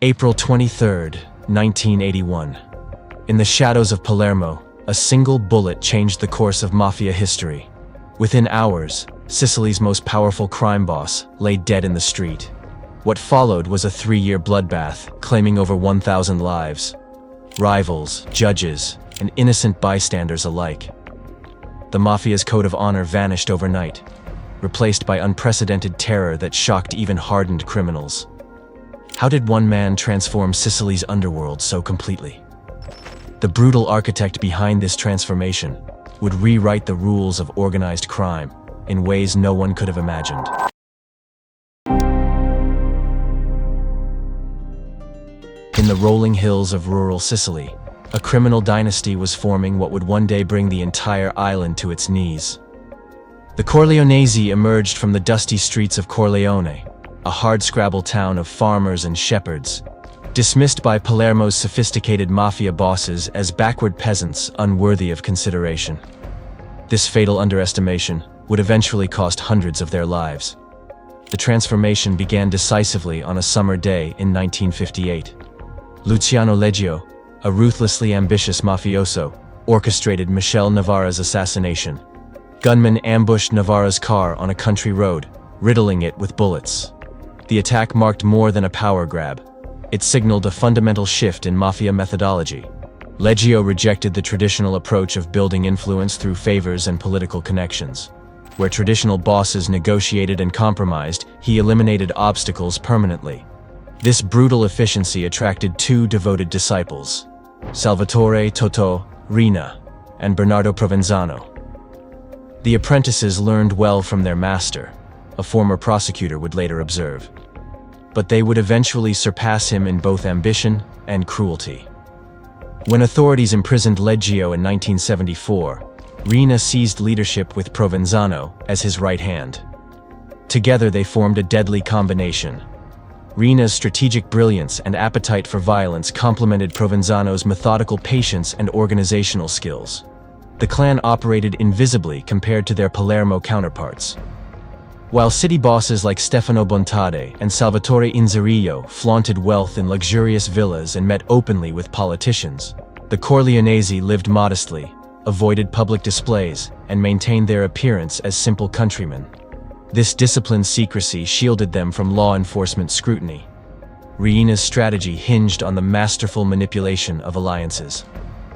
April 23, 1981. In the shadows of Palermo, a single bullet changed the course of mafia history. Within hours, Sicily's most powerful crime boss lay dead in the street. What followed was a 3-year bloodbath, claiming over 1,000 lives. Rivals, judges, and innocent bystanders alike. The mafia's code of honor vanished overnight, replaced by unprecedented terror that shocked even hardened criminals. How did one man transform Sicily's underworld so completely? The brutal architect behind this transformation would rewrite the rules of organized crime in ways no one could have imagined. In the rolling hills of rural Sicily, a criminal dynasty was forming what would one day bring the entire island to its knees. The Corleonesi emerged from the dusty streets of Corleone, a hardscrabble town of farmers and shepherds, dismissed by Palermo's sophisticated mafia bosses as backward peasants unworthy of consideration. This fatal underestimation would eventually cost hundreds of their lives. The transformation began decisively on a summer day in 1958. Luciano Leggio, a ruthlessly ambitious mafioso, orchestrated Michele Navarra's assassination. Gunmen ambushed Navarra's car on a country road, riddling it with bullets. The attack marked more than a power grab. It signaled a fundamental shift in mafia methodology. Leggio rejected the traditional approach of building influence through favors and political connections. Where traditional bosses negotiated and compromised, he eliminated obstacles permanently. This brutal efficiency attracted 2 devoted disciples, Salvatore, Toto, RIINA', and Bernardo Provenzano. The apprentices learned well from their master, a former prosecutor would later observe. But they would eventually surpass him in both ambition and cruelty. When authorities imprisoned Leggio in 1974, RIINA' seized leadership with Provenzano as his right hand. Together they formed a deadly combination. RIINA'S strategic brilliance and appetite for violence complemented Provenzano's methodical patience and organizational skills. The clan operated invisibly compared to their Palermo counterparts. While city bosses like Stefano Bontade and Salvatore Inzerillo flaunted wealth in luxurious villas and met openly with politicians, the Corleonesi lived modestly, avoided public displays, and maintained their appearance as simple countrymen. This disciplined secrecy shielded them from law enforcement scrutiny. RIINA'S strategy hinged on the masterful manipulation of alliances.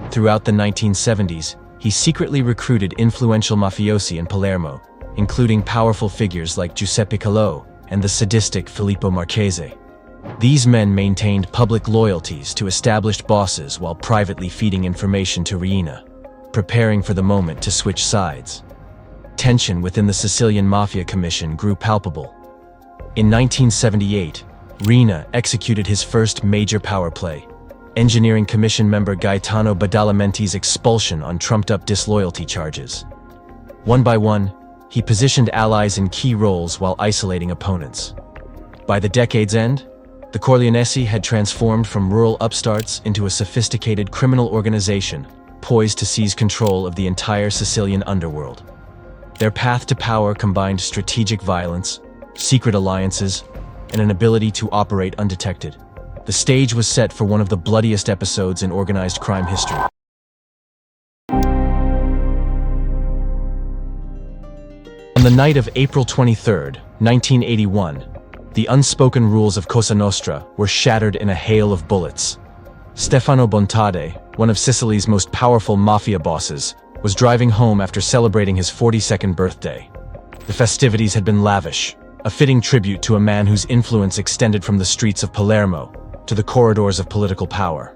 Throughout the 1970s, he secretly recruited influential mafiosi in Palermo, including powerful figures like Giuseppe Calò and the sadistic Filippo Marchese. These men maintained public loyalties to established bosses while privately feeding information to RIINA', preparing for the moment to switch sides. Tension within the Sicilian Mafia Commission grew palpable. In 1978, RIINA' executed his first major power play, engineering Commission member Gaetano Badalamenti's expulsion on trumped-up disloyalty charges. One by one, he positioned allies in key roles while isolating opponents. By the decade's end, the Corleonesi had transformed from rural upstarts into a sophisticated criminal organization, poised to seize control of the entire Sicilian underworld. Their path to power combined strategic violence, secret alliances, and an ability to operate undetected. The stage was set for one of the bloodiest episodes in organized crime history. On the night of April 23, 1981, the unspoken rules of Cosa Nostra were shattered in a hail of bullets. Stefano Bontade, one of Sicily's most powerful mafia bosses, was driving home after celebrating his 42nd birthday. The festivities had been lavish, a fitting tribute to a man whose influence extended from the streets of Palermo to the corridors of political power.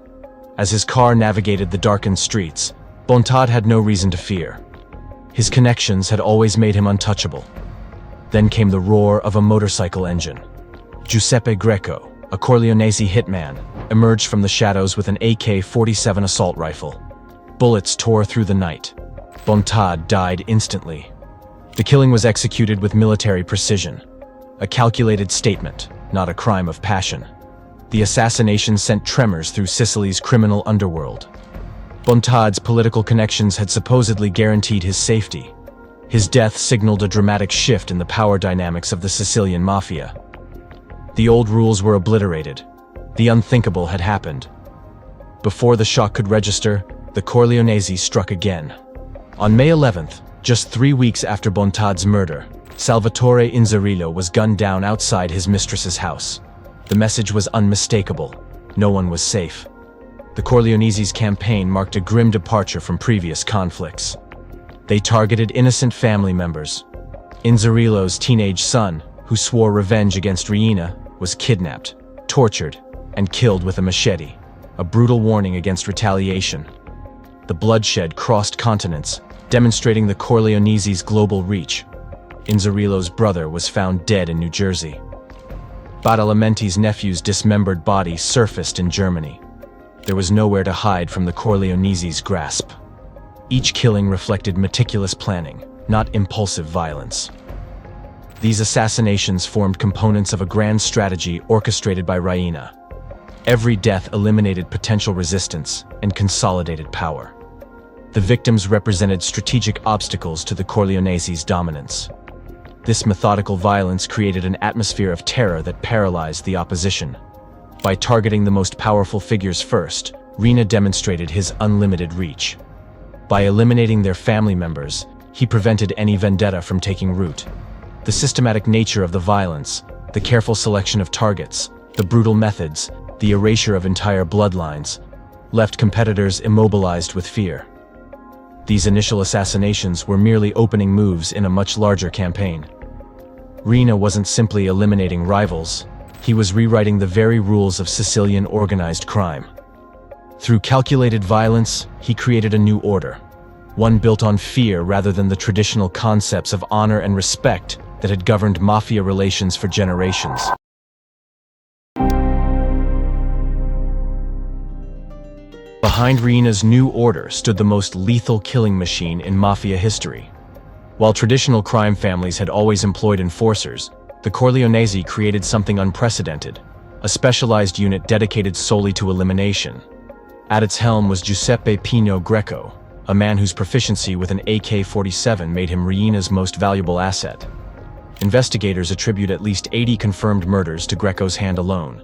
As his car navigated the darkened streets, Bontade had no reason to fear. His connections had always made him untouchable. Then came the roar of a motorcycle engine. Giuseppe Greco, a Corleonesi hitman, emerged from the shadows with an AK-47 assault rifle. Bullets tore through the night. Bontade died instantly. The killing was executed with military precision. A calculated statement, not a crime of passion. The assassination sent tremors through Sicily's criminal underworld. Bontade's political connections had supposedly guaranteed his safety. His death signaled a dramatic shift in the power dynamics of the Sicilian mafia. The old rules were obliterated. The unthinkable had happened. Before the shock could register, the Corleonesi struck again. On May 11th, just 3 weeks after Bontade's murder, Salvatore Inzerillo was gunned down outside his mistress's house. The message was unmistakable. No one was safe. The Corleoneses' campaign marked a grim departure from previous conflicts. They targeted innocent family members. Inzerillo's teenage son, who swore revenge against RIINA, was kidnapped, tortured, and killed with a machete, a brutal warning against retaliation. The bloodshed crossed continents, demonstrating the Corleoneses' global reach. Inzerillo's brother was found dead in New Jersey. Badalamenti's nephew's dismembered body surfaced in Germany. There was nowhere to hide from the Corleoneses' grasp. Each killing reflected meticulous planning, not impulsive violence. These assassinations formed components of a grand strategy orchestrated by RIINA. Every death eliminated potential resistance and consolidated power. The victims represented strategic obstacles to the Corleoneses' dominance. This methodical violence created an atmosphere of terror that paralyzed the opposition. By targeting the most powerful figures first, RIINA demonstrated his unlimited reach. By eliminating their family members, he prevented any vendetta from taking root. The systematic nature of the violence, the careful selection of targets, the brutal methods, the erasure of entire bloodlines, left competitors immobilized with fear. These initial assassinations were merely opening moves in a much larger campaign. RIINA wasn't simply eliminating rivals, he was rewriting the very rules of Sicilian organized crime. Through calculated violence, he created a new order, one built on fear rather than the traditional concepts of honor and respect that had governed mafia relations for generations. Behind RIINA's new order stood the most lethal killing machine in mafia history. While traditional crime families had always employed enforcers, the Corleonesi created something unprecedented, a specialized unit dedicated solely to elimination. At its helm was Giuseppe Pino Greco, a man whose proficiency with an AK-47 made him RIINA's most valuable asset. Investigators attribute at least 80 confirmed murders to Greco's hand alone,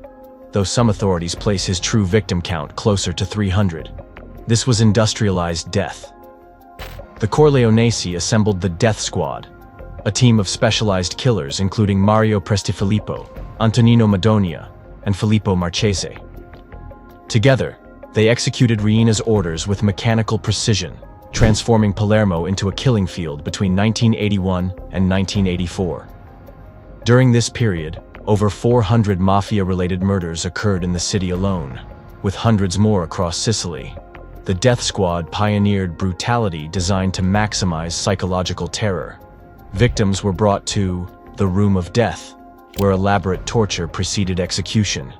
though some authorities place his true victim count closer to 300. This was industrialized death. The Corleonesi assembled the Death Squad, a team of specialized killers including Mario Prestifilippo, Antonino Madonia, and Filippo Marchese. Together, they executed RIINA's orders with mechanical precision, transforming Palermo into a killing field between 1981 and 1984. During this period, over 400 mafia-related murders occurred in the city alone, with hundreds more across Sicily. The Death Squad pioneered brutality designed to maximize psychological terror. Victims were brought to the Room of Death, where elaborate torture preceded execution.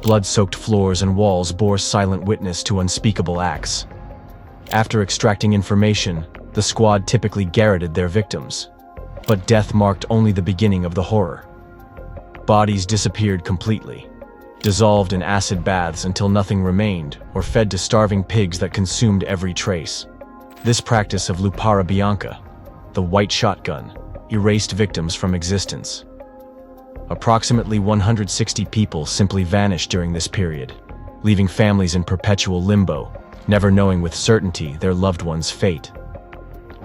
Blood-soaked floors and walls bore silent witness to unspeakable acts. After extracting information, the squad typically garroted their victims. But death marked only the beginning of the horror. Bodies disappeared completely, dissolved in acid baths until nothing remained, or fed to starving pigs that consumed every trace. This practice of lupara bianca, the white shotgun, erased victims from existence. Approximately 160 people simply vanished during this period, leaving families in perpetual limbo, never knowing with certainty their loved one's fate.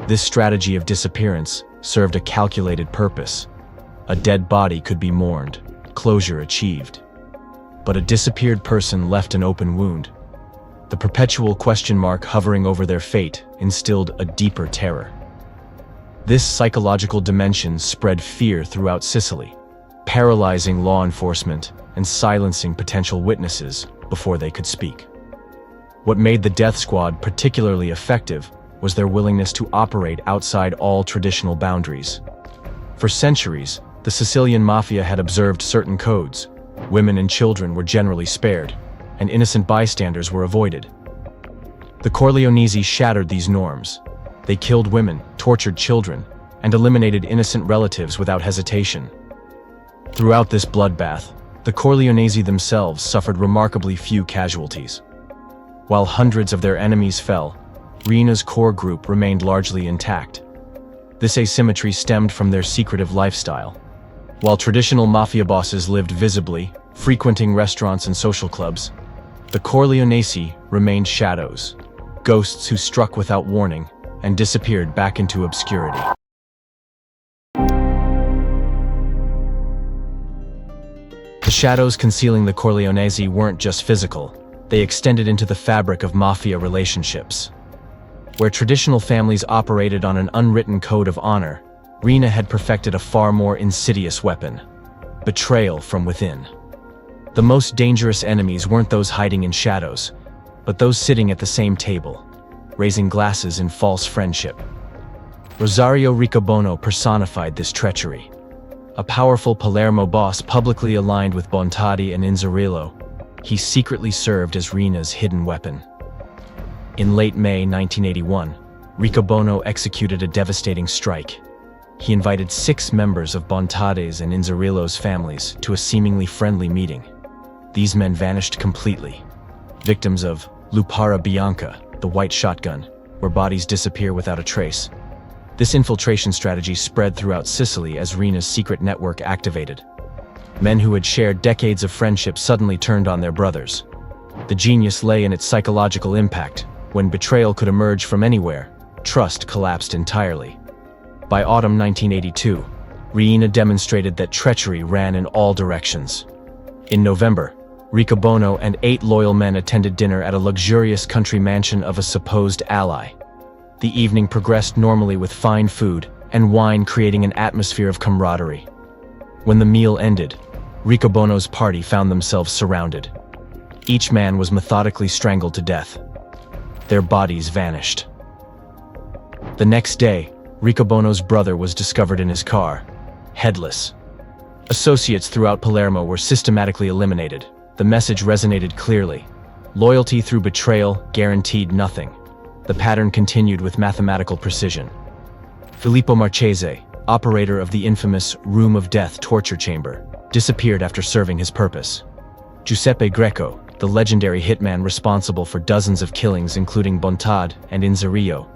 This strategy of disappearance served a calculated purpose. A dead body could be mourned, closure achieved. But a disappeared person left an open wound. The perpetual question mark hovering over their fate instilled a deeper terror. This psychological dimension spread fear throughout Sicily, paralyzing law enforcement and silencing potential witnesses before they could speak. What made the Death Squad particularly effective was their willingness to operate outside all traditional boundaries. For centuries, the Sicilian mafia had observed certain codes. Women and children were generally spared, and innocent bystanders were avoided. The Corleonesi shattered these norms. They killed women, tortured children, and eliminated innocent relatives without hesitation. Throughout this bloodbath, the Corleonesi themselves suffered remarkably few casualties. While hundreds of their enemies fell, RIINA's core group remained largely intact. This asymmetry stemmed from their secretive lifestyle. While traditional mafia bosses lived visibly, frequenting restaurants and social clubs, the Corleonesi remained shadows, ghosts who struck without warning and disappeared back into obscurity. The shadows concealing the Corleonesi weren't just physical, they extended into the fabric of mafia relationships. Where traditional families operated on an unwritten code of honor, RIINA had perfected a far more insidious weapon: betrayal from within. The most dangerous enemies weren't those hiding in shadows, but those sitting at the same table, raising glasses in false friendship. Rosario Riccobono personified this treachery. A powerful Palermo boss publicly aligned with Bontadi and Inzerillo, he secretly served as RIINA'S hidden weapon. In late May 1981, Riccobono executed a devastating strike. He invited 6 members of Bontadi's and Inzerillo's families to a seemingly friendly meeting. These men vanished completely, victims of Lupara Bianca, the white shotgun, where bodies disappear without a trace. This infiltration strategy spread throughout Sicily as RIINA'S secret network activated. Men who had shared decades of friendship suddenly turned on their brothers. The genius lay in its psychological impact. When betrayal could emerge from anywhere, trust collapsed entirely. By autumn 1982, RIINA demonstrated that treachery ran in all directions. In November, Riccobono and 8 loyal men attended dinner at a luxurious country mansion of a supposed ally. The evening progressed normally with fine food and wine creating an atmosphere of camaraderie. When the meal ended, Riccobono's party found themselves surrounded. Each man was methodically strangled to death. Their bodies vanished. The next day, Riccobono's brother was discovered in his car, headless. Associates throughout Palermo were systematically eliminated. The message resonated clearly. Loyalty through betrayal guaranteed nothing. The pattern continued with mathematical precision. Filippo Marchese, operator of the infamous Room of Death torture chamber, disappeared after serving his purpose. Giuseppe Greco, the legendary hitman responsible for dozens of killings including Bontad and Inzerillo,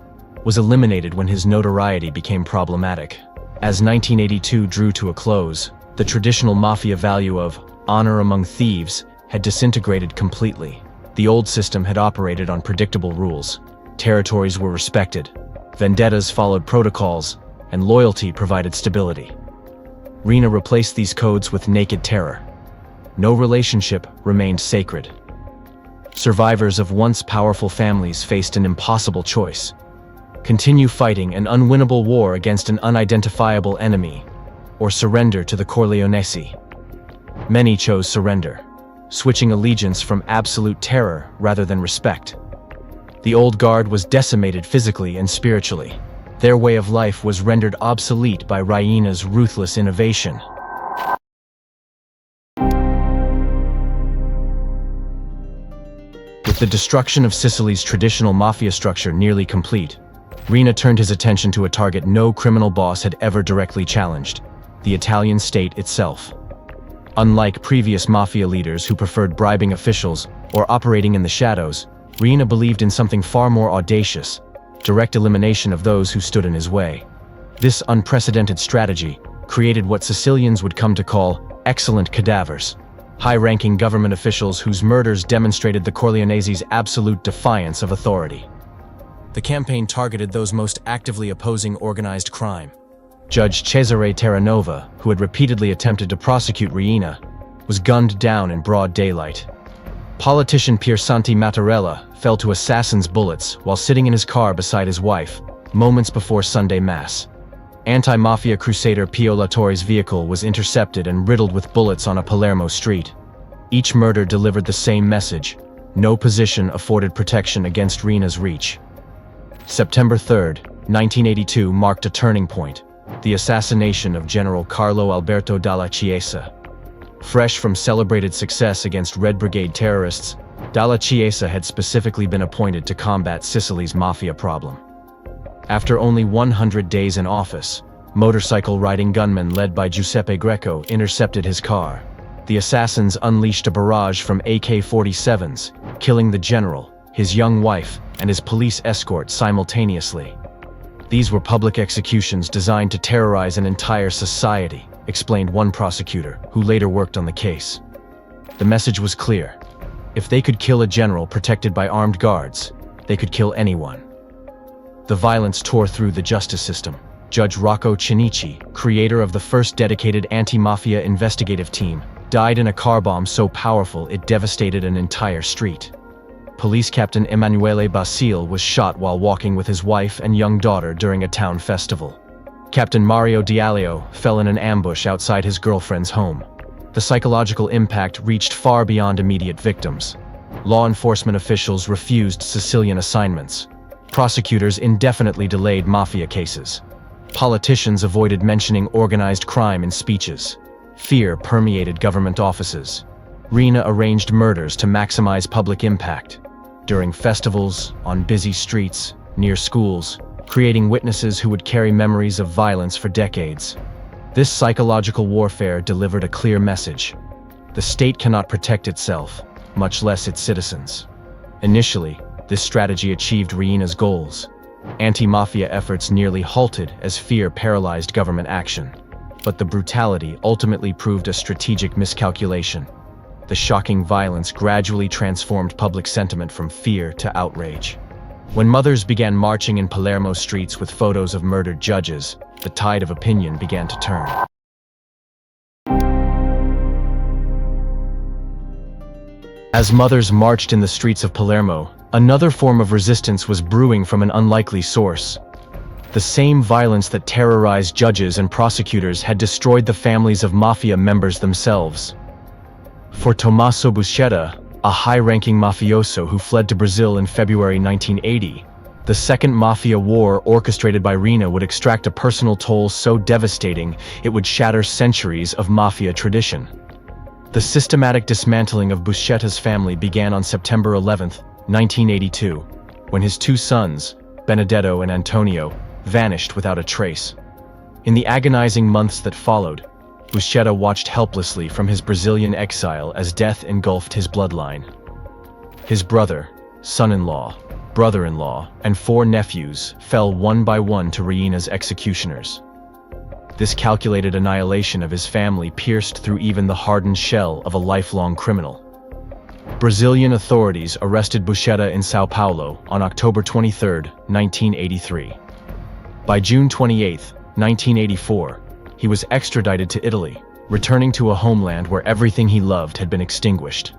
was eliminated when his notoriety became problematic. As 1982 drew to a close, the traditional mafia value of honor among thieves had disintegrated completely. The old system had operated on predictable rules. Territories were respected, vendettas followed protocols, and loyalty provided stability. RIINA replaced these codes with naked terror. No relationship remained sacred. Survivors of once powerful families faced an impossible choice: continue fighting an unwinnable war against an unidentifiable enemy, or surrender to the Corleonesi. Many chose surrender, switching allegiance from absolute terror rather than respect. The old guard was decimated physically and spiritually. Their way of life was rendered obsolete by RIINA'S ruthless innovation. With the destruction of Sicily's traditional mafia structure nearly complete, RIINA turned his attention to a target no criminal boss had ever directly challenged: the Italian state itself. Unlike previous mafia leaders who preferred bribing officials or operating in the shadows, RIINA believed in something far more audacious: direct elimination of those who stood in his way. This unprecedented strategy created what Sicilians would come to call excellent cadavers, high-ranking government officials whose murders demonstrated the Corleonesi's absolute defiance of authority. The campaign targeted those most actively opposing organized crime. Judge Cesare Terranova, who had repeatedly attempted to prosecute RIINA, was gunned down in broad daylight. Politician Piersanti Mattarella fell to assassins' bullets while sitting in his car beside his wife, moments before Sunday Mass. Anti-mafia crusader Pio La Torre's vehicle was intercepted and riddled with bullets on a Palermo street. Each murder delivered the same message: no position afforded protection against RIINA'S reach. September 3, 1982 marked a turning point: the assassination of General Carlo Alberto Dalla Chiesa. Fresh from celebrated success against Red Brigade terrorists, Dalla Chiesa had specifically been appointed to combat Sicily's mafia problem. After only 100 days in office, motorcycle-riding gunmen led by Giuseppe Greco intercepted his car. The assassins unleashed a barrage from AK-47s, killing the general, his young wife, and his police escort simultaneously. These were public executions designed to terrorize an entire society, explained one prosecutor, who later worked on the case. The message was clear. If they could kill a general protected by armed guards, they could kill anyone. The violence tore through the justice system. Judge Rocco Cinici, creator of the first dedicated anti-mafia investigative team, died in a car bomb so powerful it devastated an entire street. Police Captain Emanuele Basile was shot while walking with his wife and young daughter during a town festival. Captain Mario Diallo fell in an ambush outside his girlfriend's home. The psychological impact reached far beyond immediate victims. Law enforcement officials refused Sicilian assignments. Prosecutors indefinitely delayed mafia cases. Politicians avoided mentioning organized crime in speeches. Fear permeated government offices. RIINA arranged murders to maximize public impact. During festivals, on busy streets, near schools, creating witnesses who would carry memories of violence for decades. This psychological warfare delivered a clear message. The state cannot protect itself, much less its citizens. Initially, this strategy achieved RIINA'S goals. Anti-mafia efforts nearly halted as fear paralyzed government action. But the brutality ultimately proved a strategic miscalculation. The shocking violence gradually transformed public sentiment from fear to outrage. When mothers began marching in Palermo streets with photos of murdered judges, the tide of opinion began to turn. As mothers marched in the streets of Palermo, another form of resistance was brewing from an unlikely source. The same violence that terrorized judges and prosecutors had destroyed the families of mafia members themselves. For Tommaso Buscetta, a high-ranking mafioso who fled to Brazil in February 1980, the Second Mafia War orchestrated by RIINA would extract a personal toll so devastating it would shatter centuries of mafia tradition. The systematic dismantling of Buscetta's family began on September 11, 1982, when his two sons, Benedetto and Antonio, vanished without a trace. In the agonizing months that followed, Buscetta watched helplessly from his Brazilian exile as death engulfed his bloodline. His brother, son-in-law, brother-in-law, and 4 nephews fell one by one to RIINA'S executioners. This calculated annihilation of his family pierced through even the hardened shell of a lifelong criminal. Brazilian authorities arrested Buscetta in São Paulo on October 23, 1983. By June 28, 1984, he was extradited to Italy, returning to a homeland where everything he loved had been extinguished.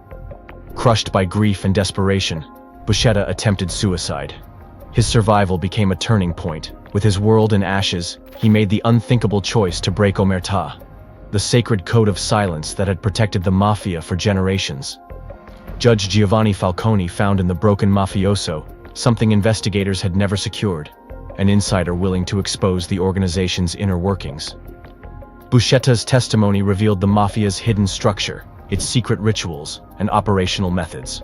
Crushed by grief and desperation, Buscetta attempted suicide. His survival became a turning point. With his world in ashes, he made the unthinkable choice to break omertà, the sacred code of silence that had protected the mafia for generations. Judge Giovanni Falcone found in the broken mafioso something investigators had never secured, an insider willing to expose the organization's inner workings. Buscetta's testimony revealed the mafia's hidden structure, its secret rituals, and operational methods.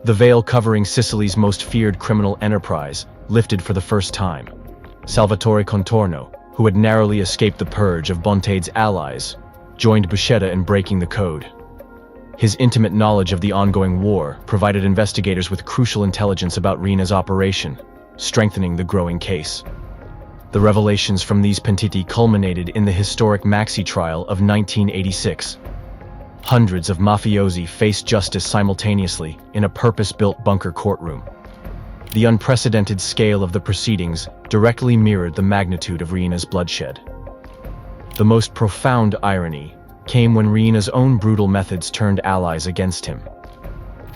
The veil covering Sicily's most feared criminal enterprise lifted for the first time. Salvatore Contorno, who had narrowly escaped the purge of Bontade's allies, joined Buscetta in breaking the code. His intimate knowledge of the ongoing war provided investigators with crucial intelligence about RIINA'S operation, strengthening the growing case. The revelations from these pentiti culminated in the historic Maxi trial of 1986. Hundreds of mafiosi faced justice simultaneously in a purpose-built bunker courtroom. The unprecedented scale of the proceedings directly mirrored the magnitude of RIINA'S bloodshed. The most profound irony came when RIINA'S own brutal methods turned allies against him.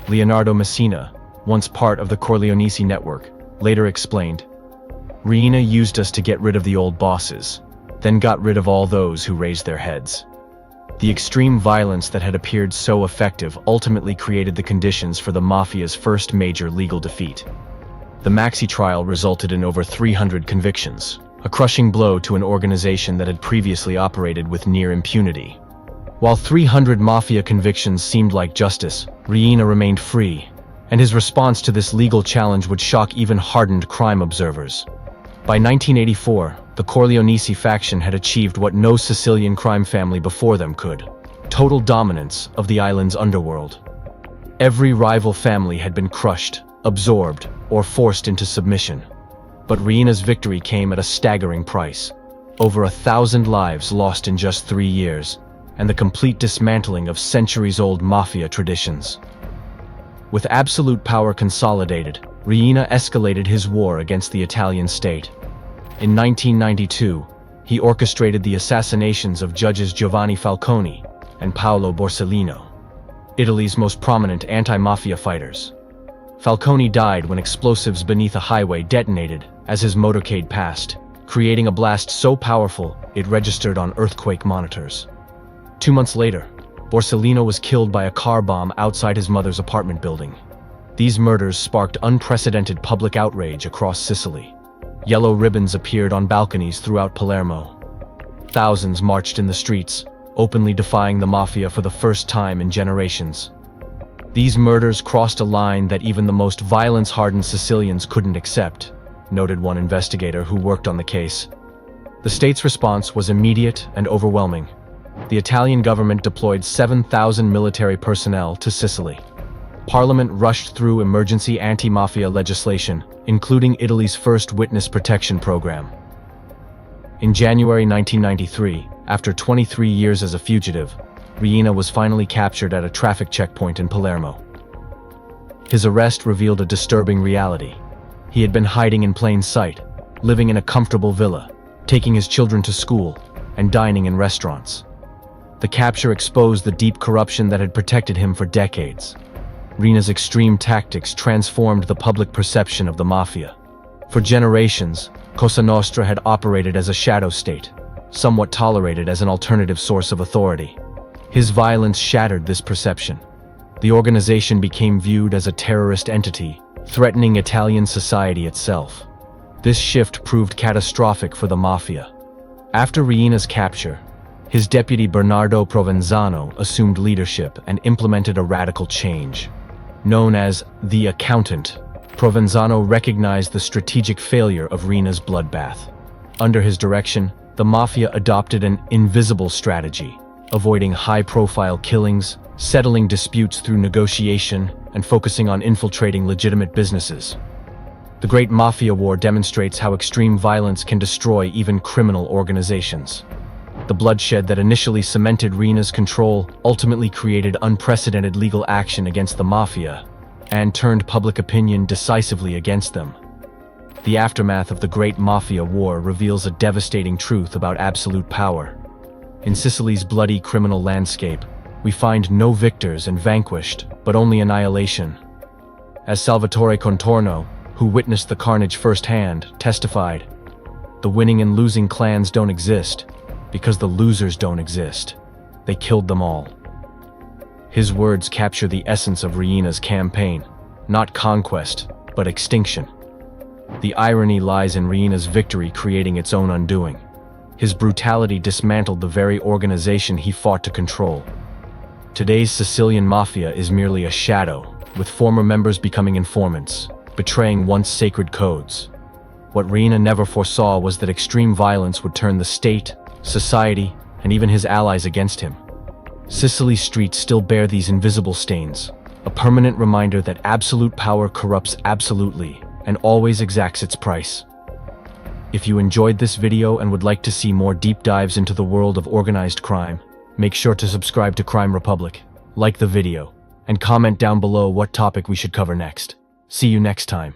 Leonardo Messina, once part of the Corleonesi network, later explained, "RIINA used us to get rid of the old bosses, then got rid of all those who raised their heads." The extreme violence that had appeared so effective ultimately created the conditions for the mafia's first major legal defeat. The Maxi trial resulted in over 300 convictions, a crushing blow to an organization that had previously operated with near impunity. While 300 mafia convictions seemed like justice, RIINA remained free, and his response to this legal challenge would shock even hardened crime observers. By 1984, the Corleonesi faction had achieved what no Sicilian crime family before them could: total dominance of the island's underworld. Every rival family had been crushed, absorbed, or forced into submission. But RIINA'S victory came at a staggering price: over 1,000 lives lost in just 3 years, and the complete dismantling of centuries-old mafia traditions. With absolute power consolidated, RIINA escalated his war against the Italian state. In 1992, he orchestrated the assassinations of judges Giovanni Falcone and Paolo Borsellino, Italy's most prominent anti-mafia fighters. Falcone died when explosives beneath a highway detonated as his motorcade passed, creating a blast so powerful it registered on earthquake monitors. 2 months later, Borsellino was killed by a car bomb outside his mother's apartment building. These murders sparked unprecedented public outrage across Sicily. Yellow ribbons appeared on balconies throughout Palermo. Thousands marched in the streets, openly defying the mafia for the first time in generations. These murders crossed a line that even the most violence-hardened Sicilians couldn't accept, noted one investigator who worked on the case. The state's response was immediate and overwhelming. The Italian government deployed 7,000 military personnel to Sicily. Parliament rushed through emergency anti-mafia legislation, including Italy's first witness protection program. In January 1993, after 23 years as a fugitive, RIINA was finally captured at a traffic checkpoint in Palermo. His arrest revealed a disturbing reality. He had been hiding in plain sight, living in a comfortable villa, taking his children to school, and dining in restaurants. The capture exposed the deep corruption that had protected him for decades. RIINA'S extreme tactics transformed the public perception of the mafia. For generations, Cosa Nostra had operated as a shadow state, somewhat tolerated as an alternative source of authority. His violence shattered this perception. The organization became viewed as a terrorist entity, threatening Italian society itself. This shift proved catastrophic for the mafia. After RIINA'S capture, his deputy Bernardo Provenzano assumed leadership and implemented a radical change. Known as the Accountant, Provenzano recognized the strategic failure of RIINA'S bloodbath. Under his direction, the mafia adopted an invisible strategy, avoiding high-profile killings, settling disputes through negotiation, and focusing on infiltrating legitimate businesses. The Great Mafia War demonstrates how extreme violence can destroy even criminal organizations. The bloodshed that initially cemented RIINA'S control ultimately created unprecedented legal action against the mafia and turned public opinion decisively against them. The aftermath of the Great Mafia War reveals a devastating truth about absolute power. In Sicily's bloody criminal landscape, we find no victors and vanquished, but only annihilation. As Salvatore Contorno, who witnessed the carnage firsthand, testified, "The winning and losing clans don't exist, because the losers don't exist. They killed them all." His words capture the essence of RIINA'S campaign, not conquest, but extinction. The irony lies in RIINA'S victory creating its own undoing. His brutality dismantled the very organization he fought to control. Today's Sicilian mafia is merely a shadow, with former members becoming informants, betraying once sacred codes. What RIINA never foresaw was that extreme violence would turn the state, society, and even his allies against him. Sicily's streets still bear these invisible stains, a permanent reminder that absolute power corrupts absolutely and always exacts its price. If you enjoyed this video and would like to see more deep dives into the world of organized crime, make sure to subscribe to Crime Republic, like the video, and comment down below what topic we should cover next. See you next time.